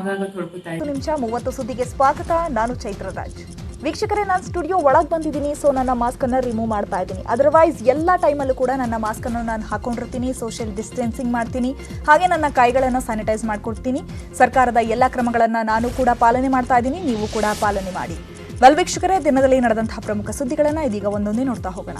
ನಿಮಿಷ 30 ಸುದ್ದಿಗೆ ಸ್ವಾಗತ. ನಾನು ಚೈತ್ರ ರಾಜ್. ವೀಕ್ಷಕರೇ, ನಾನು ಸ್ಟುಡಿಯೋ ಒಳಗೆ ಬಂದಿದ್ದೀನಿ. ಸೊ ನನ್ನ ಮಾಸ್ಕ್ ಅನ್ನು ರಿಮೂವ್ ಮಾಡ್ತಾ ಇದ್ದೀನಿ. ಅದರ್ವೈಸ್ ಎಲ್ಲ ಟೈಮಲ್ಲೂ ಕೂಡ ನನ್ನ ಮಾಸ್ಕ್ ಅನ್ನು ನಾನು ಹಾಕೊಂಡಿರ್ತೀನಿ, ಸೋಷಿಯಲ್ ಡಿಸ್ಟೆನ್ಸಿಂಗ್ ಮಾಡ್ತೀನಿ, ಹಾಗೆ ನನ್ನ ಕೈಗಳನ್ನು ಸ್ಯಾನಿಟೈಸ್ ಮಾಡ್ಕೊಡ್ತೀನಿ. ಸರ್ಕಾರದ ಎಲ್ಲ ಕ್ರಮಗಳನ್ನು ನಾನು ಕೂಡ ಪಾಲನೆ ಮಾಡ್ತಾ ಇದ್ದೀನಿ, ನೀವು ಕೂಡ ಪಾಲನೆ ಮಾಡಿ. ವೆಲ್ ವೀಕ್ಷಕರೇ, ದಿನದಲ್ಲಿ ನಡೆದಂತಹ ಪ್ರಮುಖ ಸುದ್ದಿಗಳನ್ನು ಇದೀಗ ಒಂದೊಂದೇ ನೋಡ್ತಾ ಹೋಗೋಣ.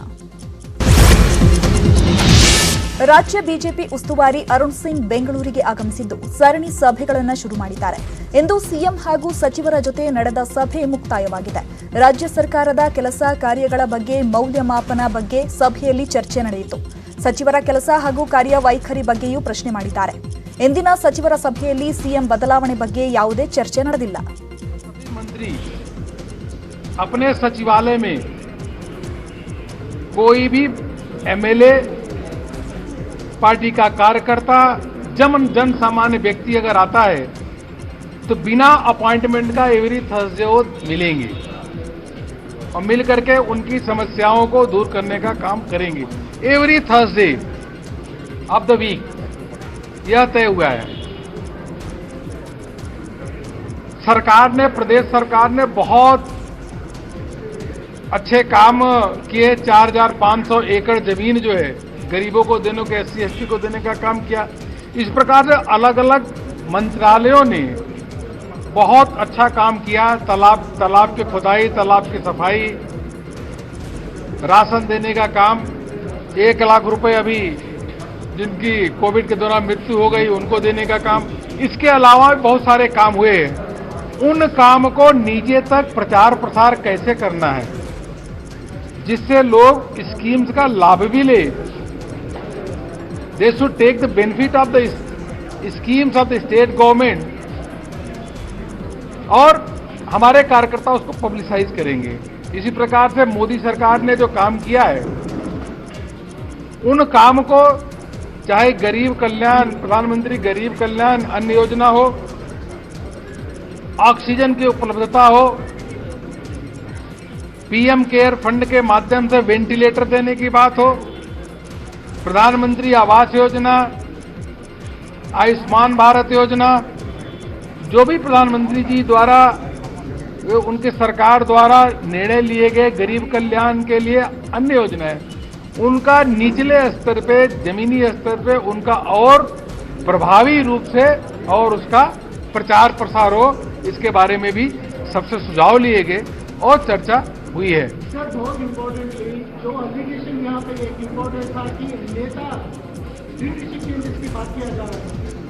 ರಾಜ್ಯ ಬಿಜೆಪಿ ಉಸ್ತುವಾರಿ ಅರುಣ್ ಸಿಂಗ್ ಬೆಂಗಳೂರಿಗೆ ಆಗಮಿಸಿದ್ದು ಸರಣಿ ಸಭೆಗಳನ್ನು ಶುರು ಮಾಡಿದ್ದಾರೆ. ಇಂದು ಸಿಎಂ ಹಾಗೂ ಸಚಿವರ ಜೊತೆ ನಡೆದ ಸಭೆ ಮುಕ್ತಾಯವಾಗಿದೆ. ರಾಜ್ಯ ಸರ್ಕಾರದ ಕೆಲಸ ಕಾರ್ಯಗಳ ಬಗ್ಗೆ, ಮೌಲ್ಯಮಾಪನ ಬಗ್ಗೆ ಸಭೆಯಲ್ಲಿ ಚರ್ಚೆ ನಡೆಯಿತು. ಸಚಿವರ ಕೆಲಸ ಹಾಗೂ ಕಾರ್ಯವೈಖರಿ ಬಗ್ಗೆಯೂ ಪ್ರಶ್ನೆ ಮಾಡಿದ್ದಾರೆ. ಇಂದಿನ ಸಚಿವರ ಸಭೆಯಲ್ಲಿ ಸಿಎಂ ಬದಲಾವಣೆ ಬಗ್ಗೆ ಯಾವುದೇ ಚರ್ಚೆ ನಡೆದಿಲ್ಲ. मंत्री अपने सचिवालय में कोई भी एमएलए, पार्टी का कार्यकर्ता, जन सामान्य व्यक्ति अगर आता है तो बिना अपॉइंटमेंट का एवरी थर्सडे वो मिलेंगे और मिल करके उनकी समस्याओं को दूर करने का काम करेंगे. Every Thursday of the week यह तय हुआ है. सरकार ने, प्रदेश सरकार ने बहुत अच्छे काम किए. 4,500 एकड़ जमीन जो है गरीबों को देने को, SC ST को देने का काम किया. इस प्रकार से अलग अलग मंत्रालयों ने बहुत अच्छा काम किया. तालाब की खुदाई, तालाब की सफाई, राशन देने का काम. 1 लाख रुपए अभी जिनकी कोविड के दौरान मृत्यु हो गई उनको देने का काम. इसके अलावा भी बहुत सारे काम हुए हैं. उन काम को नीचे तक प्रचार प्रसार कैसे करना है जिससे लोग स्कीम्स का लाभ भी ले. They should take the benefit of the schemes of the state government. और हमारे कार्यकर्ता उसको पब्लिसाइज करेंगे. इसी प्रकार से मोदी सरकार ने जो काम किया है उन काम को, चाहे गरीब कल्याण, प्रधानमंत्री गरीब कल्याण अन्न योजना हो, ऑक्सीजन की उपलब्धता हो, पीएम केयर फंड के माध्यम से वेंटिलेटर देने की बात हो, प्रधानमंत्री आवास योजना, आयुष्मान भारत योजना, जो भी प्रधानमंत्री जी द्वारा, उनके सरकार द्वारा निर्णय लिए गए गरीब कल्याण के लिए अन्य योजनाएं, उनका निचले स्तर पे, जमीनी स्तर पे उनका और प्रभावी रूप से और उसका प्रचार प्रसार हो, इसके बारे में भी सबसे सुझाव लिए गए और चर्चा हुई है. सर, बहुत इम्पोर्टेंटली जो एप्लीकेशन यहाँ पे एक इम्पोर्टेंट था कि नेता लीडरशिप चेंजेस की बात किया जा रहा है.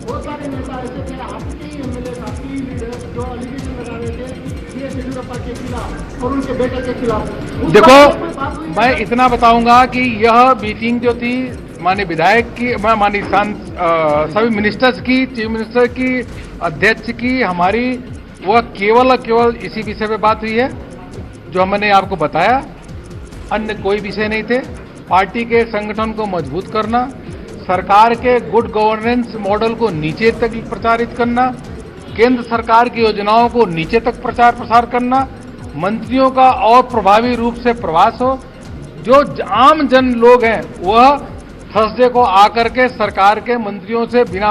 बहुत सारे नेता ऐसे थे, आपके ही एमएलए, आपके ही लीडर जो एप्लीकेशन लगा रहे थे येदियुरप्पा के खिलाफ और उनके बेटे के खिलाफ. देखो, मैं इतना बताऊंगा कि यह मीटिंग जो थी माननीय विधायक की, माननीय सभी मिनिस्टर्स की, चीफ मिनिस्टर की, अध्यक्ष की, हमारी, वह केवल इसी विषय पे बात हुई है जो मैंने आपको बताया. अन्य कोई विषय नहीं थे. पार्टी के संगठन को मजबूत करना, सरकार के गुड गवर्नेंस मॉडल को नीचे तक प्रचारित करना, केंद्र सरकार की योजनाओं को नीचे तक प्रचार प्रसार करना, मंत्रियों का और प्रभावी रूप से प्रवास हो. जो आम जन लोग हैं वह थर्सडे को आकर के सरकार के मंत्रियों से बिना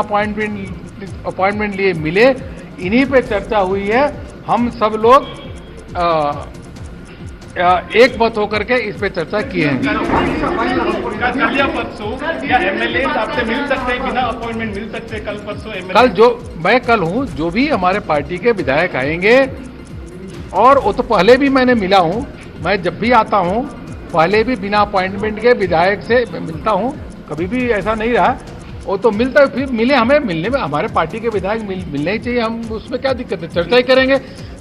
अपॉइंटमेंट लिए मिले. इन्हीं पे चर्चा हुई है. हम सब लोग एक मत होकर के इस पे चर्चा की है. आपसे मिल सकते हैं, बिना अपॉइंटमेंट मिल सकते हैं कल परसों? मैं कल हूं, जो भी हमारे पार्टी के विधायक आएंगे, और वो तो पहले भी मैंने मिला हूं. मैं जब भी आता हूं पहले भी बिना अपॉइंटमेंट के विधायक से मिलता हूं. कभी भी ऐसा नहीं रहा. वो तो मिलता है, फिर मिले, हमें मिलने में हमारे पार्टी के विधायक मिलने ही चाहिए. हम उसमें क्या दिक्कत है? चर्चा ही करेंगे.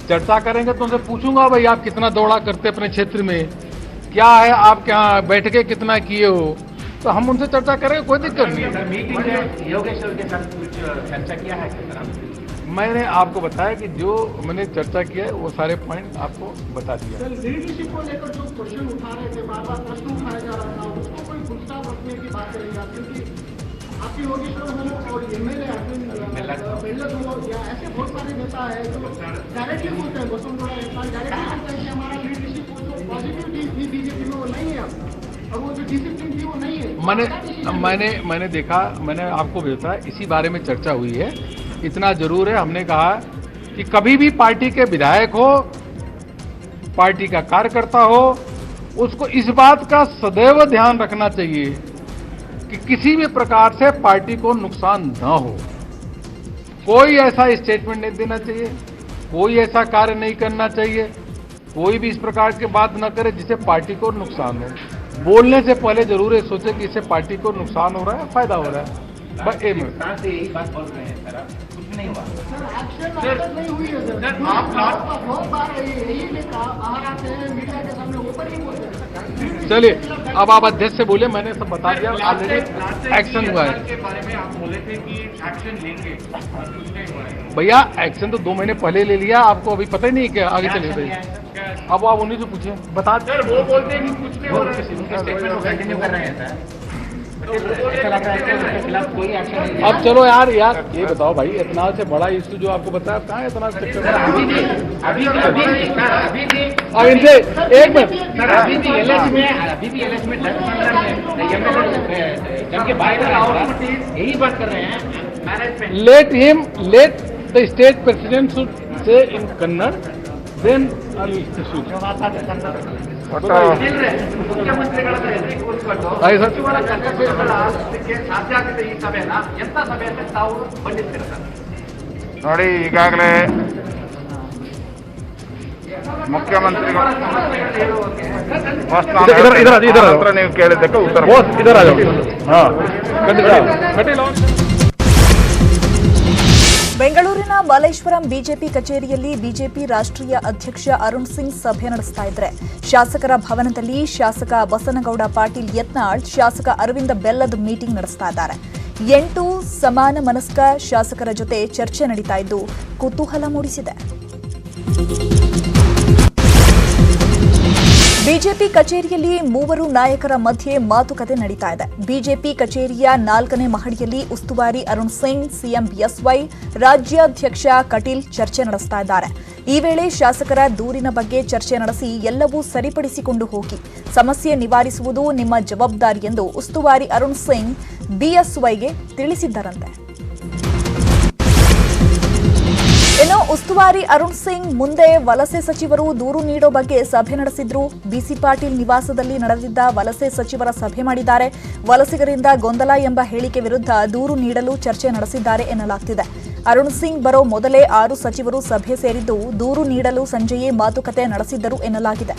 चर्चा करेंगे तो उनसे पूछूंगा, भाई आप कितना दौड़ा करते अपने क्षेत्र में, क्या है आप क्या बैठकें कितना किए हो, तो हम उनसे चर्चा करेंगे, कोई दिक्कत नहीं. मीटिंग में योगेश्वर के साथ कुछ चर्चा किया है? मैंने आपको बताया कि जो मैंने चर्चा किया है वो सारे पॉइंट आपको बता दिया. सर, लीडरशिप को लेकर जो क्वेश्चन उठा रहे थे, बार बार प्रश्न उठाया जा रहा था, उसको कोई फुलस्टॉप रखने की बात करेगा? क्योंकि आपकी योगेश्वर हो और एमएलए बेल्लत हो, या ऐसे बहुत सारे नेता है जो डायरेक्टली बोलते हैं, वसुंधरा डायरेक्टली बोलते हैं कि हमारा लीडरशिप को जो पॉजिटिविटी थी बीजेपी में वो नहीं है, और वो जो डिसिप्लिन थी वो नहीं है. मैंने देखा, मैंने आपको बताया, इसी बारे में चर्चा हुई है. इतना जरूर है, हमने कहा कि कभी भी पार्टी के विधायक हो, पार्टी का कार्यकर्ता हो, उसको इस बात का सदैव ध्यान रखना चाहिए कि किसी भी प्रकार से पार्टी को नुकसान न हो। कोई ऐसा स्टेटमेंट नहीं देना चाहिए, कोई ऐसा कार्य नहीं करना चाहिए, कोई भी इस प्रकार की बात न करे जिससे पार्टी को नुकसान हो। बोलने से पहले जरूर ये सोचे कि इससे पार्टी को नुकसान हो रहा है, फायदा हो रहा है। बस यही बात बोल रहे हैं सर, कुछ नहीं हुआ एक्शन नहीं हुई है सर। आप बहुत बार यही बाहर आते हैं मीडिया के सामने ऊपर ही बोलते हैं। चलिए, अब आप अध्यक्ष से बोले, मैंने सब बता दिया, ऑलरेडी एक्शन हुआ है। के बारे में आप बोले थे कि एक्शन लेंगे, कुछ नहीं हुआ है। भैया एक्शन तो 2 महीने पहले ले लिया, आपको अभी पता ही नहीं क्या आगे चले गए। अब आप उन्हीं से पूछे, बता सर वो बोलते हैं कि कुछ नहीं हो रहा है। स्टेटमेंट को कंटिन्यू कर रहे हैं सर। ऐसा लग रहा है कि उनके खिलाफ कोई एक्शन नहीं। अब चलो यार ये बताओ भाई, इतना से बड़ा इश्यू जो आपको बताया, कहाँ है इतना अभी भी अब इनसे एक मिनट, सर अभी भी एलएच में 10-15 में जम के बात कर रहे हैं, यही बात कर रहे हैं management. let the state president should say in Kannada, then I will shoot. ಮುಖ್ಯಮಂತ್ರಿಗಳ ಎದುರಿಗೆ ಕೂರಿಸಿಕೊಂಡು ಸಚಿವರ ಕರ್ತವ್ಯಕ್ಕೆ ಸಾಧ್ಯ ಆಗಿದೆ ಈ ಸಭೆಯನ್ನ ಎಂತ ಸಭೆಯನ್ನು ತಾವು ಬಂದಿದ್ದೀರ ಸರ್? ನೋಡಿ, ಈಗಾಗಲೇ ಮುಖ್ಯಮಂತ್ರಿಗಳು ಹತ್ರ ನೀವು ಕೇಳಿದ್ದಕ್ಕೆ ಉತ್ತರ ಬೆಂಗಳೂರಿನ ಮಲ್ಲೇಶ್ವರಂ ಬಿಜೆಪಿ ಕಚೇರಿಯಲ್ಲಿ ಬಿಜೆಪಿ ರಾಷ್ಟ್ರೀಯ ಅಧ್ಯಕ್ಷ ಅರುಣ್ ಸಿಂಗ್ ಸಭೆ ನಡೆಸ್ತಾ ಇದ್ದಾರೆ. ಶಾಸಕರ ಭವನದಲ್ಲಿ ಶಾಸಕ ಬಸನಗೌಡ ಪಾಟೀಲ್ ಯತ್ನಾಳ್, ಶಾಸಕ ಅರವಿಂದ ಬೆಲ್ಲದ್ ಮೀಟಿಂಗ್ ನಡೆಸ್ತಾ ಇದ್ದಾರೆ. 8 ಸಮಾನ ಮನಸ್ಕ ಶಾಸಕರ ಜೊತೆ ಚರ್ಚೆ ನಡೀತಾ ಇದ್ದು ಕುತೂಹಲ ಮೂಡಿಸಿದೆ. ಬಿಜೆಪಿ ಕಚೇರಿಯಲ್ಲಿ ಮೂವರು ನಾಯಕರ ಮಧ್ಯೆ ಮಾತುಕತೆ ನಡೀತಾ ಇದೆ. ಬಿಜೆಪಿ ಕಚೇರಿಯ 4ನೇ ಮಹಡಿಯಲ್ಲಿ ಉಸ್ತುವಾರಿ ಅರುಣ್ ಸಿಂಗ್, ಸಿಎಂ ಬಿಎಸ್ವೈ, ರಾಜ್ಯಾಧ್ಯಕ್ಷ ಕಟೀಲ್ ಚರ್ಚೆ ನಡೆಸ್ತಾ ಇದ್ದಾರೆ. ಈ ವೇಳೆ ಶಾಸಕರ ದೂರಿನ ಬಗ್ಗೆ ಚರ್ಚೆ ನಡೆಸಿ ಎಲ್ಲವೂ ಸರಿಪಡಿಸಿಕೊಂಡು ಹೋಗಿ ಸಮಸ್ಯೆ ನಿವಾರಿಸುವುದು ನಿಮ್ಮ ಜವಾಬ್ದಾರಿ ಎಂದು ಉಸ್ತುವಾರಿ ಅರುಣ್ ಸಿಂಗ್ ಬಿಎಸ್ವೈಗೆ ತಿಳಿಸಿದ್ದಾರಂತೆ. ಇನ್ನು ಉಸ್ತುವಾರಿ ಅರುಣ್ ಸಿಂಗ್ ಮುಂದೆ ವಲಸೆ ಸಚಿವರು ದೂರು ನೀಡೋ ಬಗ್ಗೆ ಸಭೆ ನಡೆಸಿದ್ರು. ಬಿಸಿ ಪಾಟೀಲ್ ನಿವಾಸದಲ್ಲಿ ನಡೆದಿದ್ದ ವಲಸೆ ಸಚಿವರ ಸಭೆ ಮಾಡಿದ್ದಾರೆ. ವಲಸಿಗರಿಂದ ಗೊಂದಲ ಎಂಬ ಹೇಳಿಕೆ ವಿರುದ್ಧ ದೂರು ನೀಡಲು ಚರ್ಚೆ ನಡೆಸಿದ್ದಾರೆ ಎನ್ನಲಾಗ್ತಿದೆ. ಅರುಣ್ ಸಿಂಗ್ ಬರೋ ಮೊದಲೇ 6 ಸಚಿವರು ಸಭೆ ಸೇರಿದ್ದು ದೂರು ನೀಡಲು ಸಂಜೆಯೇ ಮಾತುಕತೆ ನಡೆಸಿದ್ದರು ಎನ್ನಲಾಗಿದೆ.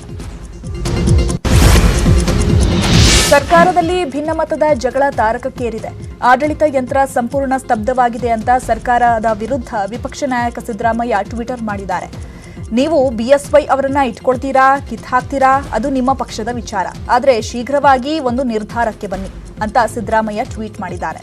ಸರ್ಕಾರದಲ್ಲಿ ಭಿನ್ನಮತದ ಜಗಳ ತಾರಕಕ್ಕೇರಿದೆ. ಆಡಳಿತ ಯಂತ್ರ ಸಂಪೂರ್ಣ ಸ್ತಬ್ಧವಾಗಿದೆ ಅಂತ ಸರ್ಕಾರದ ವಿರುದ್ಧ ವಿಪಕ್ಷ ನಾಯಕ ಸಿದ್ದರಾಮಯ್ಯ ಟ್ವಿಟರ್ ಮಾಡಿದ್ದಾರೆ. ನೀವು ಬಿಎಸ್ವೈ ಅವರನ್ನ ಇಟ್ಕೊಳ್ತೀರಾ, ಕಿತ್ತಾಕ್ತೀರಾ, ಅದು ನಿಮ್ಮ ಪಕ್ಷದ ವಿಚಾರ. ಆದರೆ ಶೀಘ್ರವಾಗಿ ಒಂದು ನಿರ್ಧಾರಕ್ಕೆ ಬನ್ನಿ ಅಂತ ಸಿದ್ದರಾಮಯ್ಯ ಟ್ವೀಟ್ ಮಾಡಿದ್ದಾರೆ.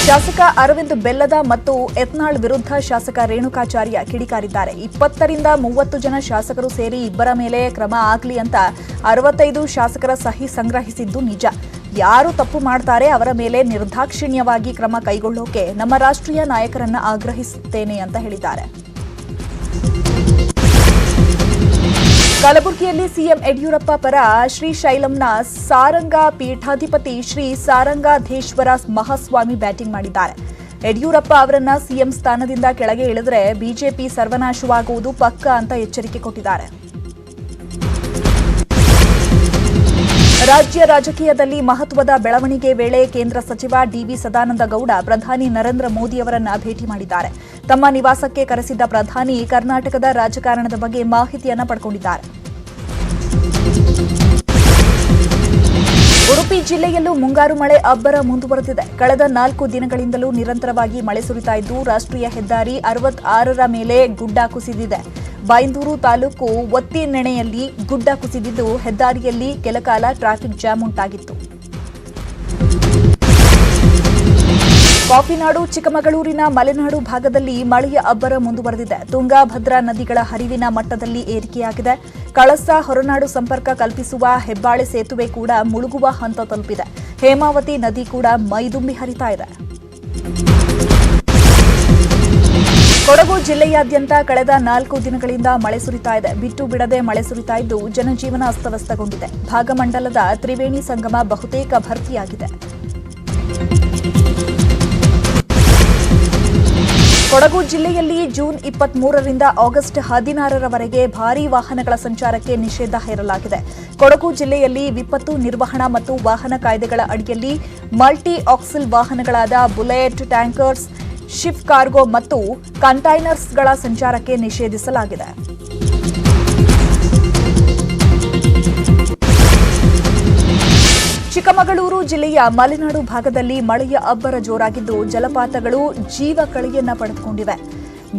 ಶಾಸಕ ಅರವಿಂದ್ ಬೆಲ್ಲದ ಮತ್ತು ಯತ್ನಾಳ್ ವಿರುದ್ಧ ಶಾಸಕ ರೇಣುಕಾಚಾರ್ಯ ಕಿಡಿಕಾರಿದ್ದಾರೆ. 20ರಿಂದ 30 ಜನ ಶಾಸಕರು ಸೇರಿ ಇಬ್ಬರ ಮೇಲೆ ಕ್ರಮ ಆಗಲಿ ಅಂತ 65 ಶಾಸಕರ ಸಹಿ ಸಂಗ್ರಹಿಸಿದ್ದು ನಿಜ. ಯಾರು ತಪ್ಪು ಮಾಡ್ತಾರೆ ಅವರ ಮೇಲೆ ನಿರ್ದಾಕ್ಷಿಣ್ಯವಾಗಿ ಕ್ರಮ ಕೈಗೊಳ್ಳೋಕೆ ನಮ್ಮ ರಾಷ್ಟ್ರೀಯ ನಾಯಕರನ್ನ ಆಗ್ರಹಿಸುತ್ತೇನೆ ಅಂತ ಹೇಳಿದ್ದಾರೆ. ಕಲಬುರಗಿಯಲ್ಲಿ ಸಿಎಂ ಯಡಿಯೂರಪ್ಪ ಪರ ಶ್ರೀಶೈಲಂನ ಸಾರಂಗ ಪೀಠಾಧಿಪತಿ ಶ್ರೀ ಸಾರಂಗಾಧೇಶ್ವರ ಮಹಾಸ್ವಾಮಿ ಬ್ಯಾಟಿಂಗ್ ಮಾಡಿದ್ದಾರೆ. ಯಡಿಯೂರಪ್ಪ ಅವರನ್ನ ಸಿಎಂ ಸ್ಥಾನದಿಂದ ಕೆಳಗೆ ಇಳಿದರೆ ಬಿಜೆಪಿ ಸರ್ವನಾಶವಾಗುವುದು ಪಕ್ಕಾ ಅಂತ ಎಚ್ಚರಿಕೆ ಕೊಟ್ಟಿದ್ದಾರೆ. ರಾಜ್ಯ ರಾಜಕೀಯದಲ್ಲಿ ಮಹತ್ವದ ಬೆಳವಣಿಗೆ ವೇಳೆ ಕೇಂದ್ರ ಸಚಿವ ಡಿವಿ ಸದಾನಂದ ಗೌಡ ಪ್ರಧಾನಿ ನರೇಂದ್ರ ಮೋದಿ ಅವರನ್ನ ಭೇಟಿ ಮಾಡಿದ್ದಾರೆ. ತಮ್ಮ ನಿವಾಸಕ್ಕೆ ಕರೆಸಿದ್ದ ಪ್ರಧಾನಿ ಕರ್ನಾಟಕದ ರಾಜಕಾರಣದ ಬಗ್ಗೆ ಮಾಹಿತಿಯನ್ನ ಪಡೆದುಕೊಂಡಿದ್ದಾರೆ. ಉಡುಪಿ ಜಿಲ್ಲೆಯಲ್ಲೂ ಮುಂಗಾರು ಮಳೆ ಅಬ್ಬರ ಮುಂದುವರೆದಿದೆ. ಕಳೆದ 4 ದಿನಗಳಿಂದಲೂ ನಿರಂತರವಾಗಿ ಮಳೆ ಸುರಿತಾ ಇದ್ದು ರಾಷ್ಟ್ರೀಯ ಹೆದ್ದಾರಿ 66ರ ಮೇಲೆ ಗುಡ್ಡ ಕುಸಿದಿದೆ. ಬೈಂದೂರು ತಾಲೂಕು ಒತ್ತಿನೆಣೆಯಲ್ಲಿ ಗುಡ್ಡ ಕುಸಿದಿದ್ದು ಹೆದ್ದಾರಿಯಲ್ಲಿ ಕೆಲಕಾಲ ಟ್ರಾಫಿಕ್ ಜಾಮ್ ಉಂಟಾಗಿತ್ತು. ಕಾಫಿನಾಡು ಚಿಕ್ಕಮಗಳೂರಿನ ಮಲೆನಾಡು ಭಾಗದಲ್ಲಿ ಮಳೆಯ ಅಬ್ಬರ ಮುಂದುವರೆದಿದೆ. ತುಂಗಾಭದ್ರಾ ನದಿಗಳ ಹರಿವಿನ ಮಟ್ಟದಲ್ಲಿ ಏರಿಕೆಯಾಗಿದೆ. ಕಳಸ ಹೊರನಾಡು ಸಂಪರ್ಕ ಕಲ್ಪಿಸುವ ಹೆಬ್ಬಾಳೆ ಸೇತುವೆ ಕೂಡ ಮುಳುಗುವ ಹಂತ ತಲುಪಿದೆ. ಹೇಮಾವತಿ ನದಿ ಕೂಡ ಮೈದುಂಬಿ ಹರಿತಾ ಇದೆ. ಕೊಡಗು ಜಿಲ್ಲೆಯಾದ್ಯಂತ ಕಳೆದ 4 ದಿನಗಳಿಂದ ಮಳೆ ಸುರಿತಾ ಇದೆ. ಬಿಟ್ಟು ಬಿಡದೆ ಮಳೆ ಸುರಿತಾ ಇದ್ದು ಜನಜೀವನ ಅಸ್ತವ್ಯಸ್ತಗೊಂಡಿದೆ. ಭಾಗಮಂಡಲದ ತ್ರಿವೇಣಿ ಸಂಗಮ ಬಹುತೇಕ ಭರ್ತಿಯಾಗಿದೆ. ಕೊಡಗು ಜಿಲ್ಲೆಯಲ್ಲಿ ಜೂನ್ 23ರಿಂದ ಆಗಸ್ಟ್ 16ರವರೆಗೆ ಭಾರೀ ವಾಹನಗಳ ಸಂಚಾರಕ್ಕೆ ನಿಷೇಧ ಹೇರಲಾಗಿದೆ. ಕೊಡಗು ಜಿಲ್ಲೆಯಲ್ಲಿ ವಿಪತ್ತು ನಿರ್ವಹಣಾ ಮತ್ತು ವಾಹನ ಕಾಯ್ದೆಗಳ ಅಡಿಯಲ್ಲಿ ಮಲ್ಟಿ ಆಕ್ಸಿಲ್ ವಾಹನಗಳಾದ ಬುಲೆಟ್, ಟ್ಯಾಂಕರ್ಸ್, ಶಿಪ್ ಕಾರ್ಗೋ ಮತ್ತು ಕಂಟೈನರ್ಸ್ಗಳ ಸಂಚಾರಕ್ಕೆ ನಿಷೇಧಿಸಲಾಗಿದೆ. ಚಿಕ್ಕಮಗಳೂರು ಜಿಲ್ಲೆಯ ಮಲೆನಾಡು ಭಾಗದಲ್ಲಿ ಮಳೆಯ ಅಬ್ಬರ ಜೋರಾಗಿದ್ದು ಜಲಪಾತಗಳು ಜೀವ ಕಳೆಯನ್ನ ಪಡೆದುಕೊಂಡಿವೆ.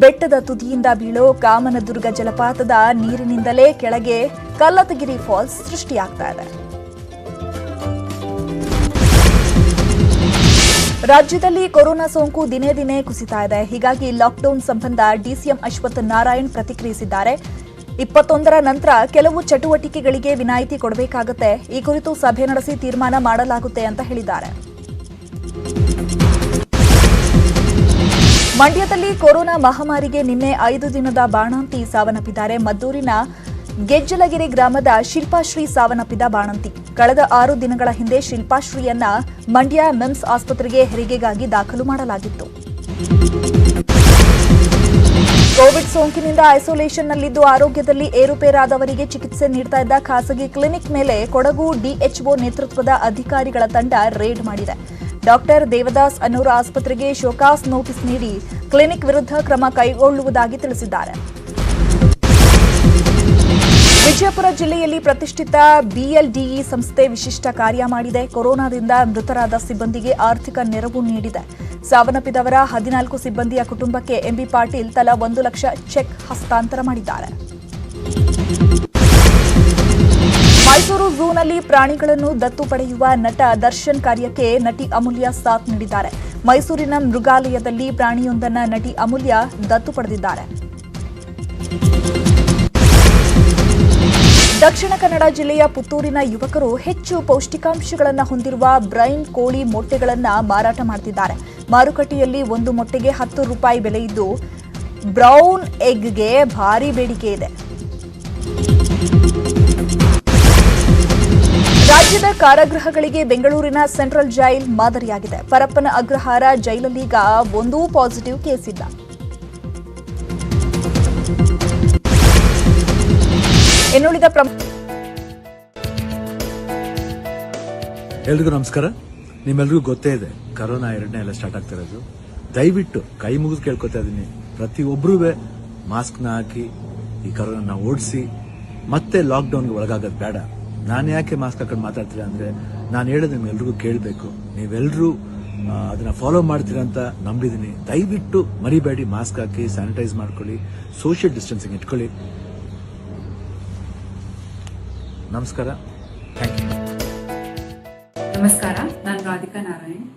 ಬೆಟ್ಟದ ತುದಿಯಿಂದ ಬೀಳೋ ಕಾಮನದುರ್ಗ ಜಲಪಾತದ ನೀರಿನಿಂದಲೇ ಕೆಳಗೆ ಕಲ್ಲತಗಿರಿ ಫಾಲ್ಸ್ ಸೃಷ್ಟಿಯಾಗ್ತಾ ಇದೆ. ರಾಜ್ಯದಲ್ಲಿ ಕೊರೋನಾ ಸೋಂಕು ದಿನೇ ದಿನೇ ಕುಸಿತಾ ಇದೆ. ಹೀಗಾಗಿ ಲಾಕ್ಡೌನ್ ಸಂಬಂಧ ಡಿಸಿಎಂ ಅಶ್ವಥ್ ನಾರಾಯಣ್ ಪ್ರತಿಕ್ರಿಯಿಸಿದ್ದಾರೆ. 21ರ ನಂತರ ಕೆಲವು ಚಟುವಟಿಕೆಗಳಿಗೆ ವಿನಾಯಿತಿ ಕೊಡಬೇಕಾಗುತ್ತೆ. ಈ ಕುರಿತು ಸಭೆ ನಡೆಸಿ ತೀರ್ಮಾನ ಮಾಡಲಾಗುತ್ತೆ ಅಂತ ಹೇಳಿದ್ದಾರೆ. ಮಂಡ್ಯದಲ್ಲಿ ಕೊರೋನಾ ಮಹಾಮಾರಿಗೆ ನಿನ್ನೆ 5 ದಿನದ ಬಾಣಂತಿ ಸಾವನ್ನಪ್ಪಿದ್ದಾರೆ. ಮದ್ದೂರಿನ ಗೆಜ್ಜಲಗೆರೆ ಗ್ರಾಮದ ಶಿಲ್ಪಾಶ್ರೀ ಸಾವನ್ನಪ್ಪಿದ ಬಾಣಂತಿ. ಕಳೆದ 6 ದಿನಗಳ ಹಿಂದೆ ಶಿಲ್ಪಾಶ್ರೀಯನ್ನ ಮಂಡ್ಯ ಮಿಮ್ಸ್ ಆಸ್ಪತ್ರೆಗೆ ಹೆರಿಗೆಗಾಗಿ ದಾಖಲು ಮಾಡಲಾಗಿತ್ತು. ಕೋವಿಡ್ ಸೋಂಕಿನಿಂದ ಐಸೋಲೇಷನ್ನಲ್ಲಿದ್ದು ಆರೋಗ್ಯದಲ್ಲಿ ಏರುಪೇರಾದವರಿಗೆ ಚಿಕಿತ್ಸೆ ನೀಡ್ತಾ ಇದ್ದ ಖಾಸಗಿ ಕ್ಲಿನಿಕ್ ಮೇಲೆ ಕೊಡಗು ಡಿಎಚ್ಒ ನೇತೃತ್ವದ ಅಧಿಕಾರಿಗಳ ತಂಡ ರೇಡ್ ಮಾಡಿದೆ. ಡಾಕ್ಟರ್ ದೇವದಾಸ್ ಅನ್ನೋರ ಆಸ್ಪತ್ರೆಗೆ ಶೋಕಾಸ್ ನೋಟಿಸ್ ನೀಡಿ ಕ್ಲಿನಿಕ್ ವಿರುದ್ಧ ಕ್ರಮ ಕೈಗೊಳ್ಳುವುದಾಗಿ ತಿಳಿಸಿದ್ದಾರೆ. ವಿಜಯಪುರ ಜಿಲ್ಲೆಯಲ್ಲಿ ಪ್ರತಿಷ್ಠಿತ ಬಿಎಲ್ಡಿಇ ಸಂಸ್ಥೆ ವಿಶಿಷ್ಟ ಕಾರ್ಯ ಮಾಡಿದೆ. ಕೊರೋನಾದಿಂದ ಮೃತರಾದ ಸಿಬ್ಬಂದಿಗೆ ಆರ್ಥಿಕ ನೆರವು ನೀಡಿದೆ. ಸಾವನ್ನಪ್ಪಿದವರ 14 ಸಿಬ್ಬಂದಿಯ ಕುಟುಂಬಕ್ಕೆ ಎಂಬಿ ಪಾಟೀಲ್ ತಲಾ 1 ಲಕ್ಷ ಚೆಕ್ ಹಸ್ತಾಂತರ ಮಾಡಿದ್ದಾರೆ. ಮೈಸೂರು ಝೂನಲ್ಲಿ ಪ್ರಾಣಿಗಳನ್ನು ದತ್ತು ಪಡೆಯುವ ನಟ ದರ್ಶನ್ ಕಾರ್ಯಕ್ಕೆ ನಟಿ ಅಮೂಲ್ಯ ಸಾಥ್ ನೀಡಿದ್ದಾರೆ. ಮೈಸೂರಿನ ಮೃಗಾಲಯದಲ್ಲಿ ಪ್ರಾಣಿಯೊಂದನ್ನು ನಟಿ ಅಮೂಲ್ಯ ದತ್ತು ಪಡೆದಿದ್ದಾರೆ. ದಕ್ಷಿಣ ಕನ್ನಡ ಜಿಲ್ಲೆಯ ಪುತ್ತೂರಿನ ಯುವಕರು ಹೆಚ್ಚು ಪೌಷ್ಟಿಕಾಂಶಗಳನ್ನು ಹೊಂದಿರುವ ಬ್ರೈನ್ ಕೋಳಿ ಮೊಟ್ಟೆಗಳನ್ನು ಮಾರಾಟ ಮಾಡುತ್ತಿದ್ದಾರೆ. ಮಾರುಕಟ್ಟೆಯಲ್ಲಿ ಒಂದು ಮೊಟ್ಟೆಗೆ 10 ರೂಪಾಯಿ ಬೆಲೆ ಇದ್ದು ಬ್ರೌನ್ ಎಗ್ಗೆ ಭಾರೀ ಬೇಡಿಕೆ ಇದೆ. ರಾಜ್ಯದ ಕಾರಾಗೃಹಗಳಿಗೆ ಬೆಂಗಳೂರಿನ ಸೆಂಟ್ರಲ್ ಜೈಲ್ ಮಾದರಿಯಾಗಿದೆ. ಪರಪ್ಪನ ಅಗ್ರಹಾರ ಜೈಲಲ್ಲೀಗ ಒಂದೂ ಪಾಸಿಟಿವ್ ಕೇಸ್ ಇಲ್ಲ. ಇನ್ನುಳಿದ ಎಲ್ರಿಗೂ ನಮಸ್ಕಾರ. ನಿಮ್ಮೆಲ್ರಿಗೂ ಗೊತ್ತೇ ಇದೆ ಕರೋನಾ 2ನೇ ಅಲೆ ಸ್ಟಾರ್ಟ್ ಆಗ್ತಾ ಇರೋದು. ದಯವಿಟ್ಟು ಕೈ ಮುಗಿದು ಕೇಳ್ಕೊತಾ ಇದೀನಿ, ಪ್ರತಿಯೊಬ್ಬರೂ ಮಾಸ್ಕ್ನ ಹಾಕಿ ಈ ಕರೋನಾ ಓಡಿಸಿ ಮತ್ತೆ ಲಾಕ್ಡೌನ್ಗೆ ಒಳಗಾಗೋದು ಬೇಡ. ನಾನು ಯಾಕೆ ಮಾಸ್ಕ್ ಹಾಕೊಂಡು ಮಾತಾಡ್ತೀರಾ ಅಂದ್ರೆ ನಾನು ಹೇಳೋದು ನಿಮ್ಗೆಲ್ರಿಗೂ ಕೇಳಬೇಕು. ನೀವೆಲ್ಲರೂ ಅದನ್ನ ಫಾಲೋ ಮಾಡ್ತೀರಾ ಅಂತ ನಂಬಿದ್ದೀನಿ. ದಯವಿಟ್ಟು ಮರಿಬೇಡಿ, ಮಾಸ್ಕ್ ಹಾಕಿ, ಸ್ಯಾನಿಟೈಸ್ ಮಾಡ್ಕೊಳ್ಳಿ, ಸೋಷಿಯಲ್ ಡಿಸ್ಟೆನ್ಸಿಂಗ್ ಇಟ್ಕೊಳ್ಳಿ. ನಮಸ್ಕಾರ, ಥ್ಯಾಂಕ್ ಯು. ನಮಸ್ಕಾರ, ನಾನು ರಾಧಿಕಾ ನಾರಾಯಣ್.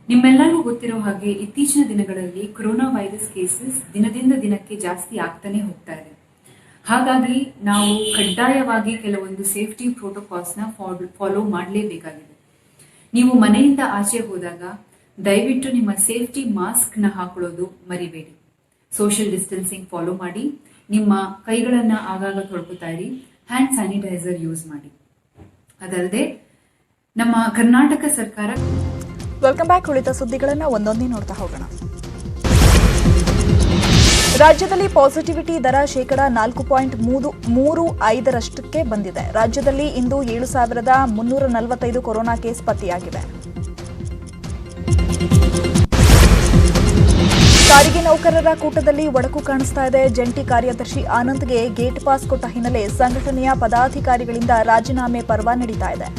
ನಿಮ್ಮೆಲ್ಲರಿಗೂ ಗೊತ್ತಿರೋ ಹಾಗೆ ಇತ್ತೀಚಿನ ದಿನಗಳಲ್ಲಿ ಕೊರೋನಾ ವೈರಸ್ ಕೇಸಸ್ ದಿನದಿಂದ ದಿನಕ್ಕೆ ಜಾಸ್ತಿ ಆಗ್ತಾನೆ ಹೋಗ್ತಾ ಇದೆ. ಹಾಗಾಗಿ ನಾವು ಕಡ್ಡಾಯವಾಗಿ ಕೆಲವೊಂದು ಸೇಫ್ಟಿ ಪ್ರೋಟೋಕಾಲ್ಸ್ನ ಫಾಲೋ ಮಾಡಲೇಬೇಕಾಗಿದೆ. ನೀವು ಮನೆಯಿಂದ ಆಚೆ ಹೋದಾಗ ದಯವಿಟ್ಟು ನಿಮ್ಮ ಸೇಫ್ಟಿ ಮಾಸ್ಕ್ನ ಹಾಕೊಳ್ಳೋದು ಮರಿಬೇಡಿ. ಸೋಷಿಯಲ್ ಡಿಸ್ಟೆನ್ಸಿಂಗ್ ಫಾಲೋ ಮಾಡಿ, ನಿಮ್ಮ ಕೈಗಳನ್ನು ಆಗಾಗ ತೊಳ್ಕೊತಾ ಇರಿ, ಹ್ಯಾಂಡ್ ಸ್ಯಾನಿಟೈಸರ್ ಯೂಸ್ ಮಾಡಿ. ಅದಲ್ಲದೆ ನಮ್ಮ ಕರ್ನಾಟಕ ಸರ್ಕಾರ ವೆಲ್ಕಮ್ ಬ್ಯಾಕ್. ಉಳಿದ ಸುದ್ದಿಗಳನ್ನು ಒಂದೊಂದೇ ನೋಡ್ತಾ ಹೋಗೋಣ. ರಾಜ್ಯದಲ್ಲಿ ಪಾಸಿಟಿವಿಟಿ ದರ 4.35% ಬಂದಿದೆ. ರಾಜ್ಯದಲ್ಲಿ ಇಂದು 7,345 ಕೊರೋನಾ ಕೇಸ್ ಪತ್ತೆಯಾಗಿವೆ. ಸಾರಿಗೆ ನೌಕರರ ಕೂಟದಲ್ಲಿ ಒಡಕು ಕಾಣಿಸ್ತಾ ಇದೆ. ಜಂಟಿ ಕಾರ್ಯದರ್ಶಿ ಆನಂದ್ಗೆ ಗೇಟ್ ಪಾಸ್ ಕೊಟ್ಟ ಹಿನ್ನೆಲೆ ಸಂಘಟನೆಯ ಪದಾಧಿಕಾರಿಗಳಿಂದ ರಾಜೀನಾಮೆ ಪರ್ವ ನಡೀತಾ ಇದೆ.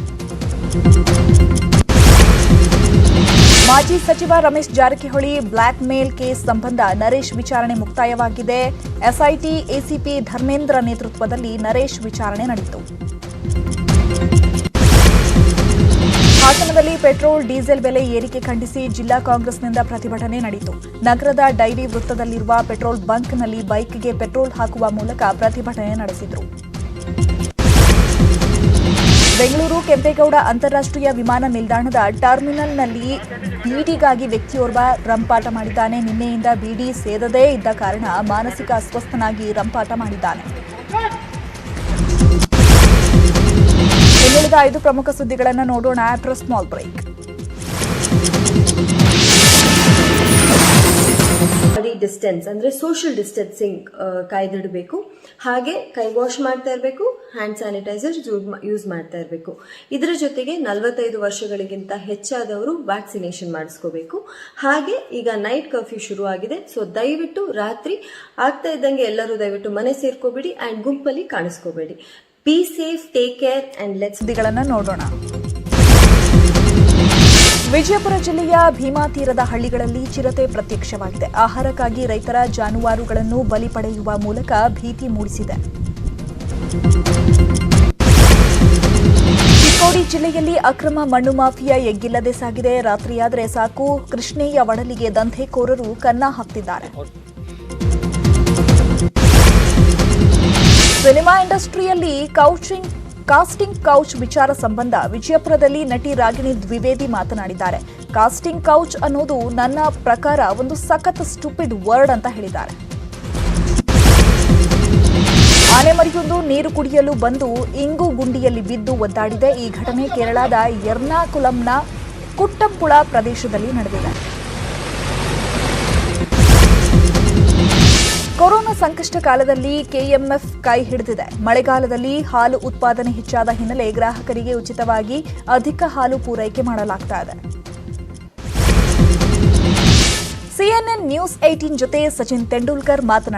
ಮಾಜಿ ಸಚಿವ Ramesh Jarkiholi black mail case ಸಂಬಂಧ ನರೇಶ್ ವಿಚಾರಣೆ ಮುಕ್ತಾಯವಾಗಿದೆ. ಎಸ್ಐಟಿ ಎಸಿಪಿ ಧರ್ಮೇಂದ್ರ ನೇತೃತ್ವದಲ್ಲಿ ನರೇಶ್ ವಿಚಾರಣೆ ನಡೆಯಿತು. ಹಾಸನದಲ್ಲಿ ಪೆಟ್ರೋಲ್ ಡೀಸೆಲ್ ಬೆಲೆ ಏರಿಕೆ ಖಂಡಿಸಿ ಜಿಲ್ಲಾ ಕಾಂಗ್ರೆಸ್ನಿಂದ ಪ್ರತಿಭಟನೆ ನಡೆಯಿತು. ನಗರದ ಡೈರಿ ವೃತ್ತದಲ್ಲಿರುವ ಪೆಟ್ರೋಲ್ ಬಂಕ್ನಲ್ಲಿ ಬೈಕ್ಗೆ ಪೆಟ್ರೋಲ್ ಹಾಕುವ ಮೂಲಕ ಪ್ರತಿಭಟನೆ ನಡೆಸಿದರು. ಬೆಂಗಳೂರು ಕೆಂಪೇಗೌಡ ಅಂತಾರಾಷ್ಟ್ರೀಯ ವಿಮಾನ ನಿಲ್ದಾಣದ ಟರ್ಮಿನಲ್ನಲ್ಲಿ ಬೀಡಿಗಾಗಿ ವ್ಯಕ್ತಿಯೋರ್ವ ರಂಪಾಟ ಮಾಡಿದ್ದಾನೆ. ನಿನ್ನೆಯಿಂದ ಬೀಡಿ ಸೇದದೇ ಇದ್ದ ಕಾರಣ ಮಾನಸಿಕ ಅಸ್ವಸ್ಥನಾಗಿ ರಂಪಾಟ ಮಾಡಿದ್ದಾನೆ. ಇನ್ನುಳಿದ 5 ಪ್ರಮುಖ ಸುದ್ದಿಗಳನ್ನು ನೋಡೋಣ. After small break. ಡಿಸ್ಟೆನ್ಸ್ ಅಂದರೆ ಸೋಷಿಯಲ್ ಡಿಸ್ಟೆನ್ಸಿಂಗ್ ಕಾಯ್ದಿಡಬೇಕು. ಹಾಗೆ ಕೈ ವಾಶ್ ಮಾಡ್ತಾ ಇರಬೇಕು, ಹ್ಯಾಂಡ್ ಸ್ಯಾನಿಟೈಸರ್ ಯೂಸ್ ಮಾಡ್ತಾ ಇರಬೇಕು. ಇದರ ಜೊತೆಗೆ 45 ವರ್ಷಗಳಿಗಿಂತ ಹೆಚ್ಚಾದವರು ವ್ಯಾಕ್ಸಿನೇಷನ್ ಮಾಡಿಸ್ಕೋಬೇಕು. ಹಾಗೆ ಈಗ ನೈಟ್ ಕರ್ಫ್ಯೂ ಶುರು ಆಗಿದೆ. ಸೊ ದಯವಿಟ್ಟು ರಾತ್ರಿ ಆಗ್ತಾ ಇದ್ದಂಗೆ ಎಲ್ಲರೂ ದಯವಿಟ್ಟು ಮನೆ ಸೇರ್ಕೋಬೇಡಿ ಆ್ಯಂಡ್ ಗುಂಪಲ್ಲಿ ಕಾಣಿಸ್ಕೋಬೇಡಿ. Be safe, take care and let's. ಸುದ್ದಿಗಳನ್ನು ನೋಡೋಣ. ವಿಜಯಪುರ ಜಿಲ್ಲೆಯ ಭೀಮಾ ತೀರದ ಹಳ್ಳಿಗಳಲ್ಲಿ ಚಿರತೆ ಪ್ರತ್ಯಕ್ಷವಾಗಿದೆ. ಆಹಾರಕ್ಕಾಗಿ ರೈತರ ಜಾನುವಾರುಗಳನ್ನು ಬಲಿ ಪಡೆಯುವ ಮೂಲಕ ಭೀತಿ ಮೂಡಿಸಿದೆ. ಚಿಕ್ಕೋಡಿ ಜಿಲ್ಲೆಯಲ್ಲಿ ಅಕ್ರಮ ಮಣ್ಣು ಮಾಫಿಯಾ ಎಗ್ಗಿಲ್ಲದೆ ಸಾಗಿದೆ. ರಾತ್ರಿಯಾದರೆ ಸಾಕು ಕೃಷ್ಣಯ್ಯ ಒಡಲಿಗೆ ದಂಧೆಕೋರರು ಕನ್ನ ಹಾಕ್ತಿದ್ದಾರೆ. ಸಿನಿಮಾ ಇಂಡಸ್ಟ್ರಿಯಲ್ಲಿ ಕಾಸ್ಟಿಂಗ್ ಕೌಚ್ ವಿಚಾರ ಸಂಬಂಧ ವಿಜಯಪುರದಲ್ಲಿ ನಟಿ ರಾಗಿಣಿ ದ್ವಿವೇದಿ ಮಾತನಾಡಿದ್ದಾರೆ. ಕಾಸ್ಟಿಂಗ್ ಕೌಚ್ ಅನ್ನೋದು ನನ್ನ ಪ್ರಕಾರ ಒಂದು ಸಖತ್ ಸ್ಟುಪಿಡ್ ವರ್ಡ್ ಅಂತ ಹೇಳಿದ್ದಾರೆ. ಆನೆಮರಿಯೊಂದು ನೀರು ಕುಡಿಯಲು ಬಂದು ಇಂಗು ಗುಂಡಿಯಲ್ಲಿ ಬಿದ್ದು ಒದ್ದಾಡಿದೆ. ಈ ಘಟನೆ ಕೇರಳದ ಎರ್ನಾಕುಲಂನ ಕುಟ್ಟಂಪುಳ ಪ್ರದೇಶದಲ್ಲಿ ನಡೆದಿದೆ. ಕೊರೋನಾ ಸಂಕಷ್ಟ ಕಾಲದಲ್ಲಿ ಕೆಎಂಎಫ್ ಕೈ ಹಿಡಿದಿದೆ. ಮಳೆಗಾಲದಲ್ಲಿ ಹಾಲು ಉತ್ಪಾದನೆ ಹೆಚ್ಚಾದ ಹಿನ್ನೆಲೆ ಗ್ರಾಹಕರಿಗೆ ಉಚಿತವಾಗಿ ಅಧಿಕ ಹಾಲು ಪೂರೈಕೆ ಮಾಡಲಾಗ್ತಾ ಇದೆ. CNN ನ್ಯೂಸ್ 18 ಜೊತೆ ಸಚಿನ್ ತೆಂಡೂಲ್ಕರ್ ಮಾತನಾಡಿದ್ದಾರೆ.